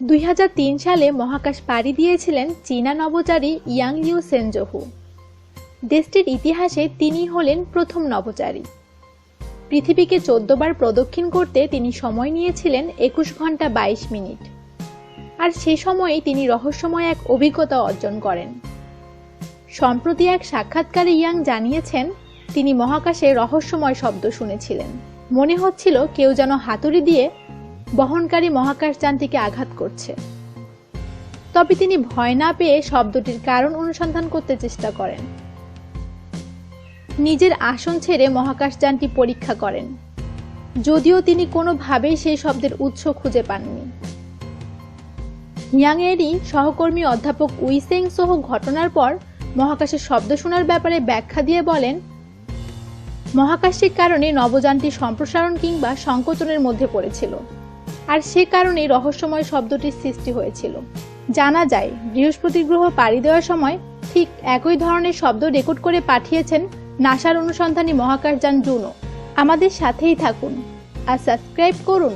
2003 সালে মহাকাশ পাড়ি দিয়েছিলেন চীনা নভোচারী ইয়াং লিউ সেনজোহু। দেশটির ইতিহাসে তিনি হলেন প্রথম নভোচারী। পৃথিবীকে 14 বার প্রদক্ষিণ করতে তিনি সময় নিয়েছিলেন 21 ঘন্টা 22 মিনিট। আর সে সময়েই তিনি রহস্যময় এক অভিজ্ঞতা অর্জন করেন। সম্প্রতি এক সাক্ষাৎকারে ইয়াং জানিয়েছেন, তিনি মহাকাশে রহস্যময় শব্দ শুনেছিলেন। মনে হচ্ছিল কেউ যেন হাতুড়ি দিয়ে বহনকারী মহাকাশযানটিকে আঘাত করছে। তবে তিনি ভয় না পেয়ে শব্দটির কারণ অনুসন্ধান করতে চেষ্টা করেন। নিজের আসন ছেড়ে মহাকাশযানটি পরীক্ষা করেন, যদিও তিনি কোনোভাবেই সেই শব্দের উৎস খুঁজে পাননি। ইয়াং এরই সহকর্মী অধ্যাপক উইসেং সহ ঘটনার পর মহাকাশের শব্দ শোনার ব্যাপারে ব্যাখ্যা দিয়ে বলেন, মহাকাশিক কারণে নভোযানটি সম্প্রসারণ কিংবা সংকোচনের মধ্যে পড়েছিল, আর সে কারণেই রহস্যময় শব্দটির সৃষ্টি হয়েছিল। জানা যায়, বৃহস্পতি গ্রহ পাড়ি দেওয়ার সময় ঠিক একই ধরনের শব্দ রেকর্ড করে পাঠিয়েছেন নাসার অনুসন্ধানী মহাকাশযান জুনো। আমাদের সাথেই থাকুন আর সাবস্ক্রাইব করুন